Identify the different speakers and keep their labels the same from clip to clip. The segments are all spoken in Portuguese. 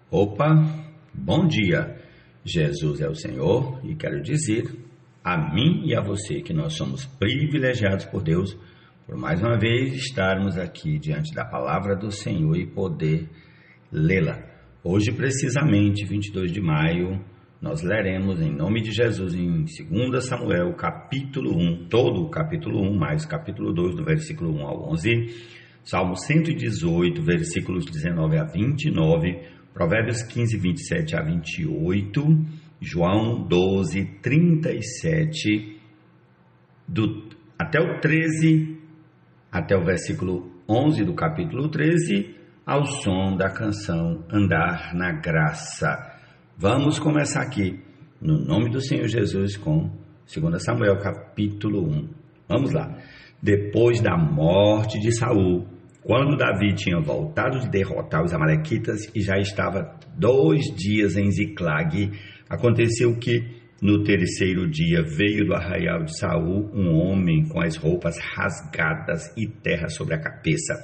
Speaker 1: Opa, bom dia! Jesus é o Senhor e quero dizer a mim e a você que nós somos privilegiados por Deus por mais uma vez estarmos aqui diante da palavra do Senhor e poder lê-la. Hoje, precisamente, 22 de maio, nós leremos em nome de Jesus em 2 Samuel, capítulo 1, todo o capítulo 1, mais o capítulo 2, do versículo 1 ao 11, Salmo 118, versículos 19 a 29, Provérbios 15, 27 a 28, João 12, 37, até o 13, até o versículo 11 do capítulo 13, ao som da canção Andar na Graça. Vamos começar aqui, no nome do Senhor Jesus, com 2 Samuel, capítulo 1. Vamos lá. Depois da morte de Saul, quando Davi tinha voltado de derrotar os amalequitas e já estava 2 dias em Ziclag, aconteceu que, no terceiro dia, veio do arraial de Saul um homem com as roupas rasgadas e terra sobre a cabeça.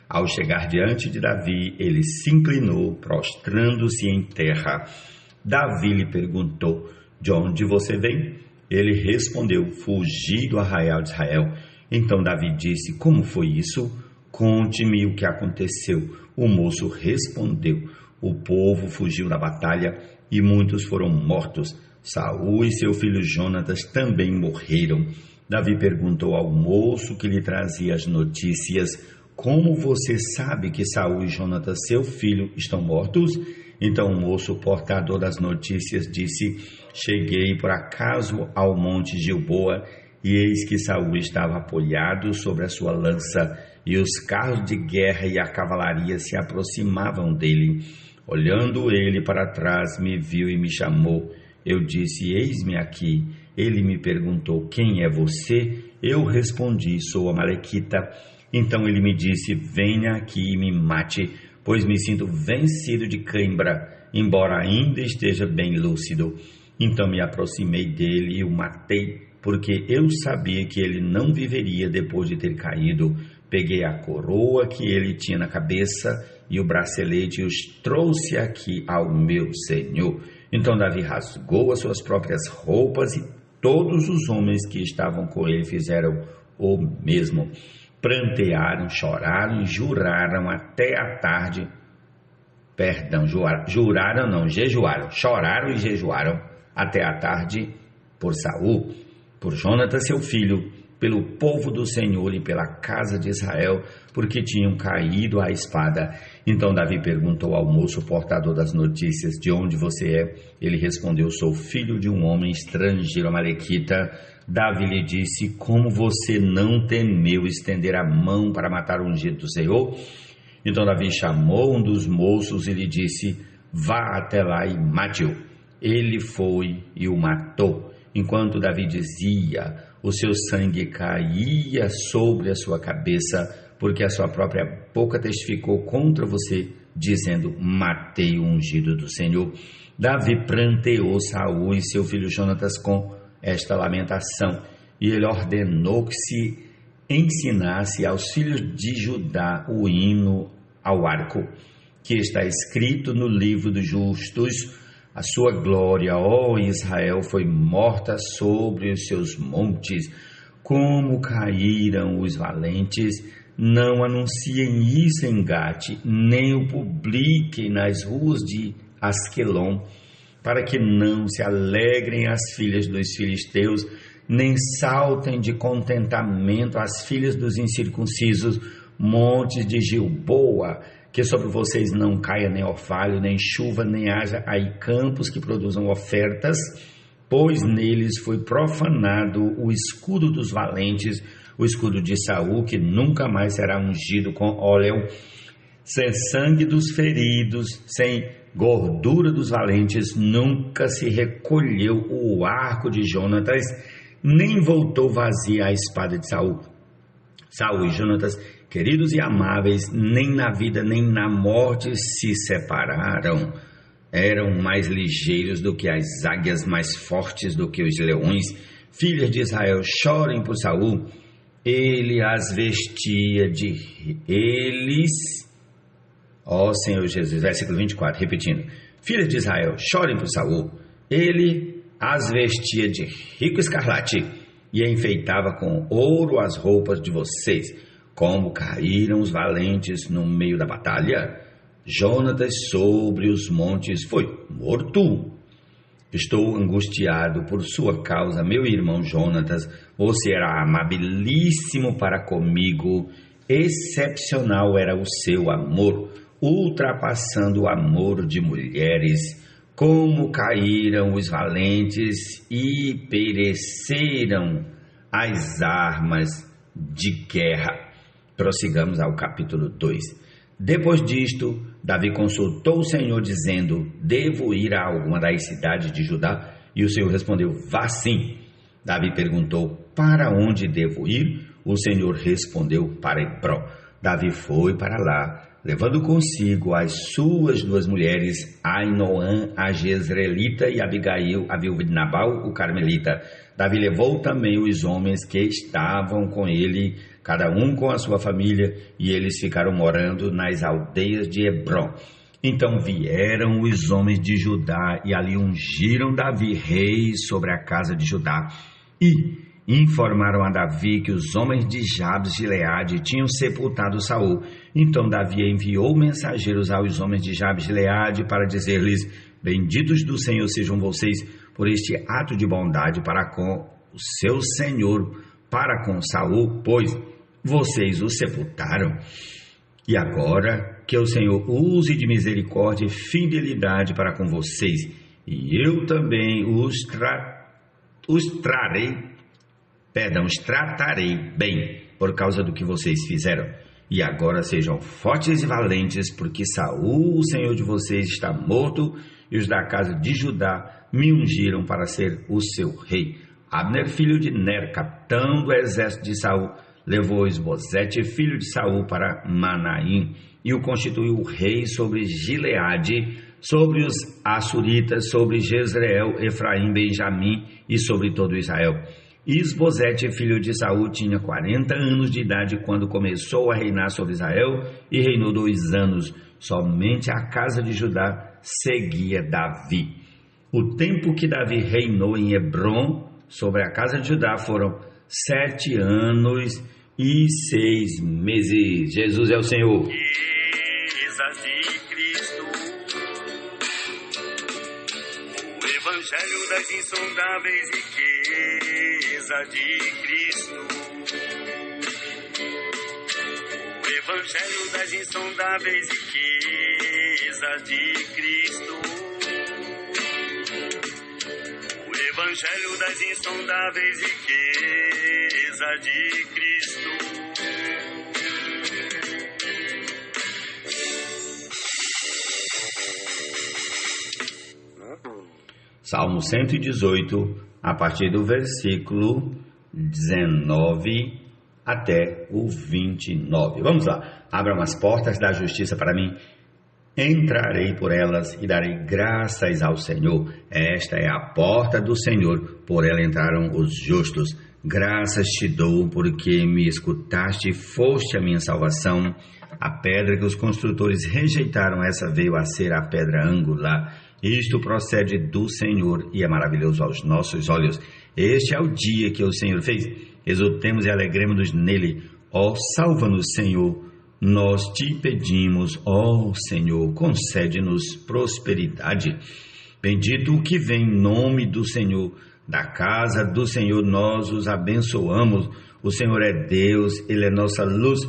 Speaker 1: Ao chegar diante de Davi, ele se inclinou, prostrando-se em terra. Davi lhe perguntou: de onde você vem? Ele respondeu: fugi do arraial de Israel. Então Davi disse: como foi isso? Conte-me o que aconteceu. O moço respondeu: o povo fugiu da batalha e muitos foram mortos. Saul e seu filho Jonatas também morreram. Davi perguntou ao moço que lhe trazia as notícias: como você sabe que Saul e Jonatas, seu filho, estão mortos? Então o moço, portador das notícias, disse: cheguei por acaso ao monte Gilboa, e eis que Saul estava apoiado sobre a sua lança, e os carros de guerra e a cavalaria se aproximavam dele. Olhando ele para trás, me viu e me chamou. Eu disse: eis-me aqui. Ele me perguntou: quem é você? Eu respondi: sou amalequita. Então ele me disse: venha aqui e me mate, pois me sinto vencido de cãibra, embora ainda esteja bem lúcido. Então me aproximei dele e o matei, porque eu sabia que ele não viveria depois de ter caído. Peguei a coroa que ele tinha na cabeça e o bracelete e os trouxe aqui ao meu senhor. Então Davi rasgou as suas próprias roupas e todos os homens que estavam com ele fizeram o mesmo. Prantearam, choraram e juraram até a tarde. Jejuaram, choraram e jejuaram até a tarde por Saul, por Jonatas seu filho, pelo povo do Senhor e pela casa de Israel, porque tinham caído à espada. Então Davi perguntou ao moço portador das notícias: de onde você é? Ele respondeu: sou filho de um homem estrangeiro amalequita. Davi lhe disse: como você não temeu estender a mão para matar o ungido do Senhor? Então Davi chamou um dos moços e lhe disse: vá até lá e mate-o. Ele foi e o matou. Enquanto Davi dizia, o seu sangue caía sobre a sua cabeça, porque a sua própria boca testificou contra você, dizendo: matei o ungido do Senhor. Davi pranteou Saul e seu filho Jonatas com esta lamentação, e ele ordenou que se ensinasse aos filhos de Judá o hino ao arco, que está escrito no livro dos justos: a sua glória, ó Israel, foi morta sobre os seus montes. Como caíram os valentes! Não anunciem isso em Gate, nem o publiquem nas ruas de Asquelon, para que não se alegrem as filhas dos filisteus, nem saltem de contentamento as filhas dos incircuncisos, montes de Gilboa, que sobre vocês não caia nem orvalho, nem chuva, nem haja aí campos que produzam ofertas, pois neles foi profanado o escudo dos valentes, o escudo de Saul, que nunca mais será ungido com óleo, sem sangue dos feridos, sem gordura dos valentes, nunca se recolheu o arco de Jonatas, nem voltou vazia a espada de Saul. Saul e Jonatas, queridos e amáveis, nem na vida nem na morte se separaram. Eram mais ligeiros do que as águias, mais fortes do que os leões. filhas de Israel, chorem por Saul. Ele as vestia de... Ó Senhor Jesus, versículo 24, repetindo. Filhas de Israel, chorem por Saul. Ele as vestia de rico escarlate e enfeitava com ouro as roupas de vocês. Como caíram os valentes no meio da batalha. Jonatas sobre os montes foi morto. Estou angustiado por sua causa, meu irmão Jonatas. Você era amabilíssimo para comigo. Excepcional era o seu amor, ultrapassando o amor de mulheres. Como caíram os valentes e pereceram as armas de guerra. Prossigamos ao capítulo 2. Depois disto, Davi consultou o Senhor, dizendo: devo ir a alguma das cidades de Judá? E o Senhor respondeu: vá sim. Davi perguntou: para onde devo ir? O Senhor respondeu: para Hebrom. Davi foi para lá, levando consigo as suas 2 mulheres, Ainoã, a Jezreelita, e Abigail, a viúva de Nabal, o carmelita. Davi levou também os homens que estavam com ele, cada um com a sua família, e eles ficaram morando nas aldeias de Hebrom. Então vieram os homens de Judá e ali ungiram Davi rei sobre a casa de Judá. E informaram a Davi que os homens de Jabes de Gileade tinham sepultado Saul. Então Davi enviou mensageiros aos homens de Jabes de Gileade para dizer-lhes: benditos do Senhor sejam vocês por este ato de bondade para com o seu senhor, para com Saul, pois vocês o sepultaram. E agora que o Senhor use de misericórdia e fidelidade para com vocês, e eu também os tratarei bem por causa do que vocês fizeram. E agora sejam fortes e valentes, porque Saul, o senhor de vocês, está morto, e os da casa de Judá me ungiram para ser o seu rei. Abner, filho de Ner, capitão do exército de Saul, levou Esbozete, filho de Saul, para Manaim, e o constituiu rei sobre Gileade, sobre os Assuritas, sobre Jezreel, Efraim, Benjamim e sobre todo Israel. Isbozete, filho de Saul, tinha 40 anos de idade quando começou a reinar sobre Israel e reinou 2 anos. Somente a casa de Judá seguia Davi. O tempo que Davi reinou em Hebrom sobre a casa de Judá foram 7 anos e 6 meses. Jesus é o Senhor.
Speaker 2: Riquezas de Cristo, o Evangelho das insondáveis riquezas de Cristo, o Evangelho das insondáveis riquezas de Cristo, o Evangelho das insondáveis riquezas de Cristo.
Speaker 1: Salmo 118, a partir do versículo 19 até o 29. Vamos lá. Abram as portas da justiça para mim. Entrarei por elas e darei graças ao Senhor. Esta é a porta do Senhor, por ela entraram os justos. Graças te dou, porque me escutaste e foste a minha salvação. A pedra que os construtores rejeitaram, essa veio a ser a pedra angular. Isto procede do Senhor e é maravilhoso aos nossos olhos. Este é o dia que o Senhor fez. Exultemos e alegremos-nos nele. Ó, salva-nos, Senhor. Nós te pedimos, ó Senhor, concede-nos prosperidade. Bendito o que vem em nome do Senhor. Da casa do Senhor nós os abençoamos. O Senhor é Deus, Ele é nossa luz.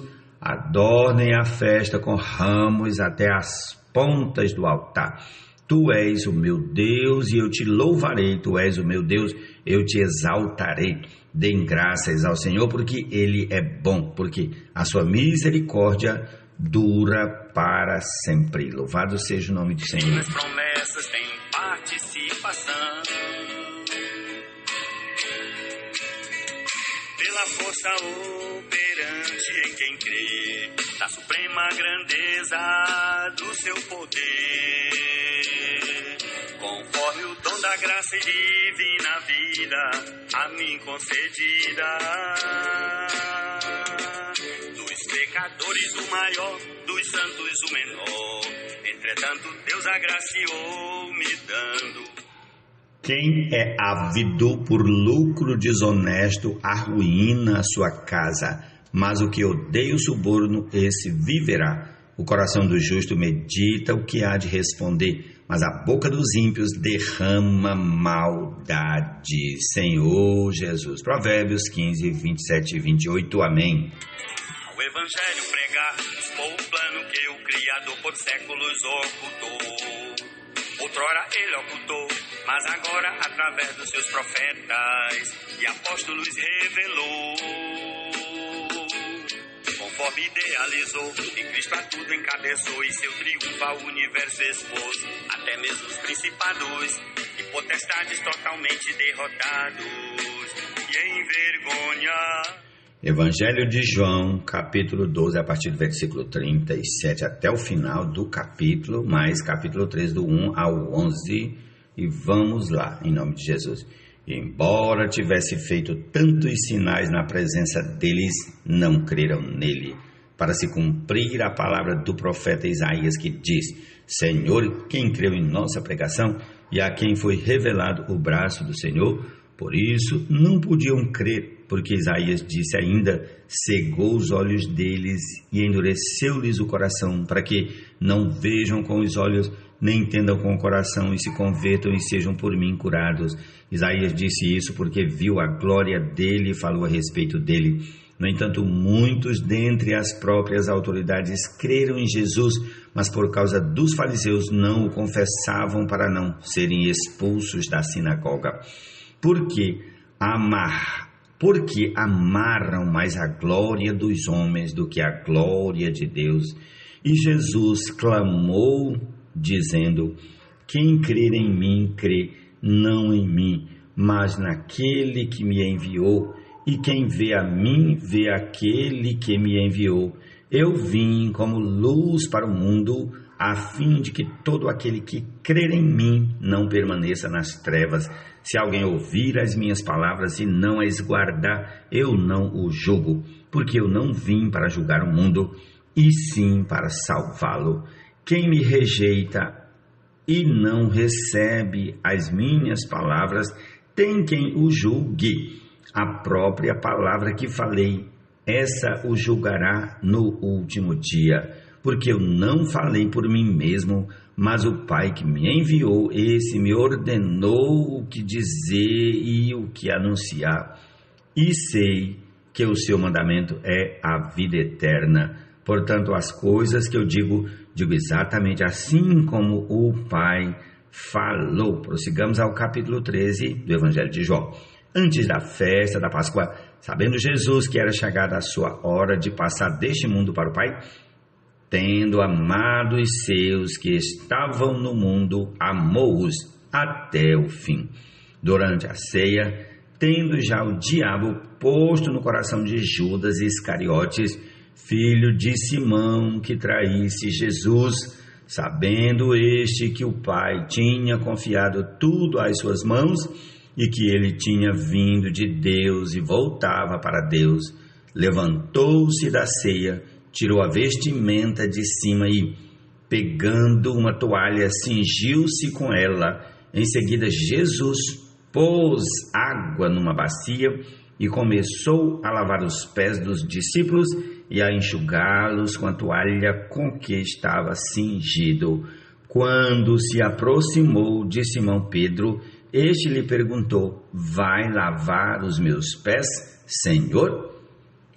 Speaker 1: Adornem a festa com ramos até as pontas do altar. Tu és o meu Deus e eu te louvarei. Tu és o meu Deus, eu te exaltarei. Deem graças ao Senhor, porque Ele é bom, porque a sua misericórdia dura para sempre. Louvado seja o nome do Senhor.
Speaker 2: As promessas têm participação. Pela força operante em quem crê, na suprema grandeza do seu poder, conforme Salve o dom da graça e divina vida, a mim concedida. Dos pecadores o maior, dos santos o menor. Entretanto Deus agraciou me dando.
Speaker 1: Quem é ávido por lucro desonesto arruína a sua casa, mas o que odeia o suborno, esse viverá. O coração do justo medita o que há de responder, mas a boca dos ímpios derrama maldade. Senhor Jesus. Provérbios 15, 27 e 28. Amém.
Speaker 2: O evangelho pregar, expor o plano que o Criador por séculos ocultou. Outrora ele ocultou, mas agora através dos seus profetas e apóstolos revelou. Conforme idealizou, em Cristo a tudo encabeçou e seu triunfo ao universo expôs. Até mesmo os principados e potestades totalmente derrotados e em vergonha.
Speaker 1: Evangelho de João, capítulo 12, a partir do versículo 37 até o final do capítulo, mais capítulo 3 do 1 ao 11, e vamos lá, em nome de Jesus. Embora tivesse feito tantos sinais na presença deles, não creram nele, para se cumprir a palavra do profeta Isaías que diz: Senhor, quem creu em nossa pregação e a quem foi revelado o braço do Senhor? Por isso não podiam crer, porque Isaías disse ainda: cegou os olhos deles e endureceu-lhes o coração, para que não vejam com os olhos, nem entendam com o coração, e se convertam e sejam por mim curados. Isaías disse isso porque viu a glória dele e falou a respeito dele. No entanto, muitos dentre as próprias autoridades creram em Jesus, mas por causa dos fariseus não o confessavam para não serem expulsos da sinagoga. Porque amaram mais a glória dos homens do que a glória de Deus. E Jesus clamou, dizendo: quem crer em mim, crê não em mim, mas naquele que me enviou. E quem vê a mim, vê aquele que me enviou. Eu vim como luz para o mundo, a fim de que todo aquele que crer em mim não permaneça nas trevas. Se alguém ouvir as minhas palavras e não as guardar, eu não o julgo, porque eu não vim para julgar o mundo, e sim para salvá-lo. Quem me rejeita e não recebe as minhas palavras, tem quem o julgue. A própria palavra que falei, essa o julgará no último dia. Porque eu não falei por mim mesmo, mas o Pai que me enviou, esse me ordenou o que dizer e o que anunciar. E sei que o seu mandamento é a vida eterna. Portanto, as coisas que eu digo exatamente assim como o Pai falou. Prossigamos ao capítulo 13 do Evangelho de João. Antes da festa da Páscoa, sabendo Jesus que era chegada a sua hora de passar deste mundo para o Pai, tendo amado os seus que estavam no mundo, amou-os até o fim. Durante a ceia, tendo já o diabo posto no coração de Judas Iscariotes, filho de Simão, que traísse Jesus, sabendo este que o Pai tinha confiado tudo às suas mãos e que ele tinha vindo de Deus e voltava para Deus, levantou-se da ceia, tirou a vestimenta de cima e, pegando uma toalha, cingiu-se com ela. Em seguida, Jesus pôs água numa bacia e começou a lavar os pés dos discípulos e a enxugá-los com a toalha com que estava cingido. Quando se aproximou de Simão Pedro, este lhe perguntou: vai lavar os meus pés, Senhor?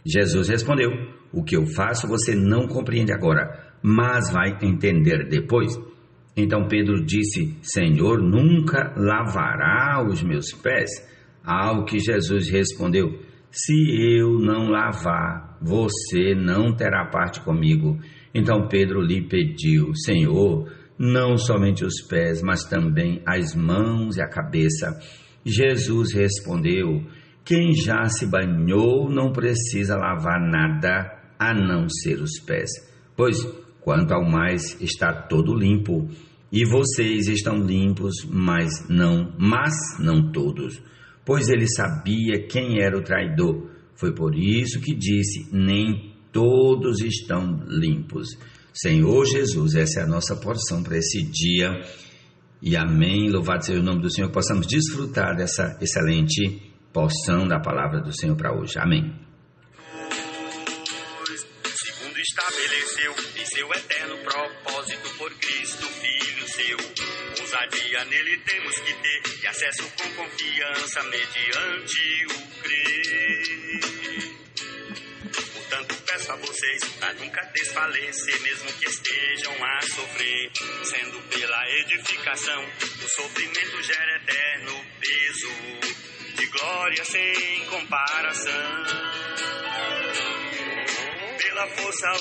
Speaker 1: Jesus respondeu: o que eu faço você não compreende agora, mas vai entender depois. Então Pedro disse: Senhor, nunca lavará os meus pés? Ao que Jesus respondeu: se eu não lavar, você não terá parte comigo. Então Pedro lhe pediu: Senhor, não somente os pés, mas também as mãos e a cabeça. Jesus respondeu: quem já se banhou não precisa lavar nada a não ser os pés, pois quanto ao mais está todo limpo. E vocês estão limpos, mas não todos. Pois ele sabia quem era o traidor. Foi por isso que disse: nem todos estão limpos. Senhor Jesus, essa é a nossa porção para esse dia. E amém. Louvado seja o nome do Senhor. Que possamos desfrutar dessa excelente porção da palavra do Senhor para hoje. Amém.
Speaker 2: Segundo estabeleceu em seu eterno propósito por Cristo, Filho seu. Ousadia nele temos que ter e acesso com confiança mediante o crer. Portanto, peço a vocês para nunca desfalecer, mesmo que estejam a sofrer, sendo pela edificação o sofrimento gera eterno peso de glória sem comparação. Pela força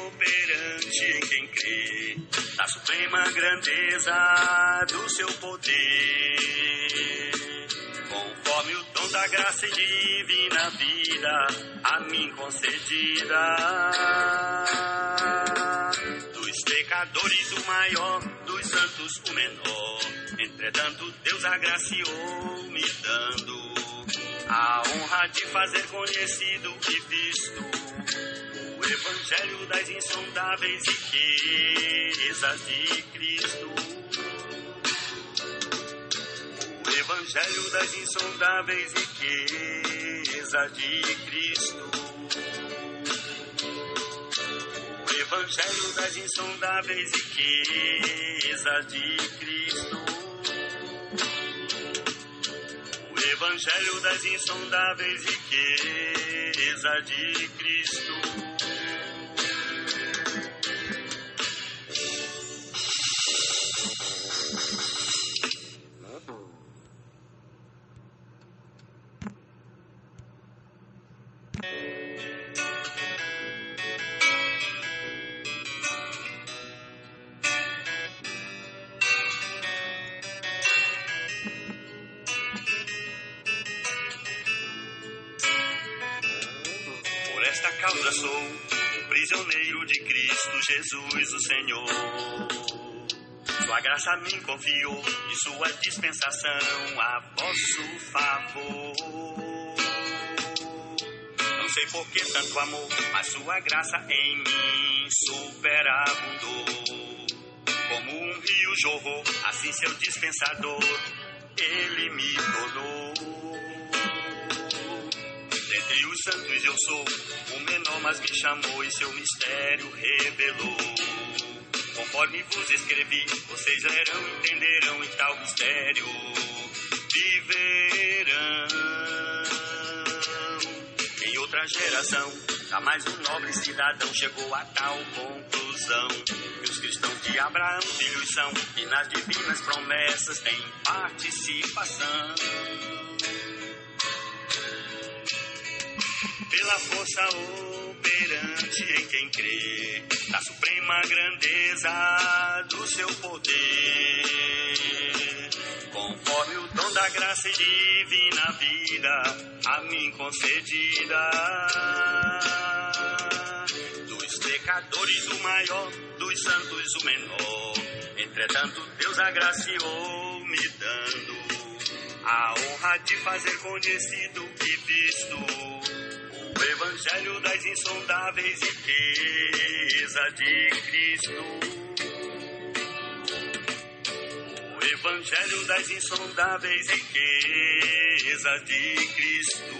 Speaker 2: operante em quem crê, da suprema grandeza do seu poder, conforme o dom da graça e divina vida a mim concedida. Dos pecadores o maior, dos santos o menor, entretanto Deus agraciou me dando a honra de fazer conhecido e visto o Evangelho das insondáveis riquezas de Cristo. O Evangelho das insondáveis riquezas de Cristo. O Evangelho das insondáveis riquezas de Cristo. O Evangelho das insondáveis riquezas de Cristo. Por esta causa sou um prisioneiro de Cristo Jesus, o Senhor. Sua graça a mim confiou e sua dispensação a vosso favor. Não sei por que tanto amor, mas sua graça em mim superabundou. Como um rio jorrou, assim seu dispensador ele me tornou. Dentre os santos eu sou o menor, mas me chamou e seu mistério revelou. Conforme vos escrevi, vocês lerão, entenderão e tal mistério viverão. Em outra geração, jamais um nobre cidadão chegou a tal conclusão, que os cristãos de Abraão filhos são e nas divinas promessas têm participação. Pela força operante em quem crê, da suprema grandeza do seu poder, conforme o dom da graça e divina vida a mim concedida. Dos pecadores o maior, dos santos o menor, entretanto Deus agraciou me dando a honra de fazer conhecido e visto o Evangelho das insondáveis riquezas de Cristo. O Evangelho das insondáveis riquezas de Cristo.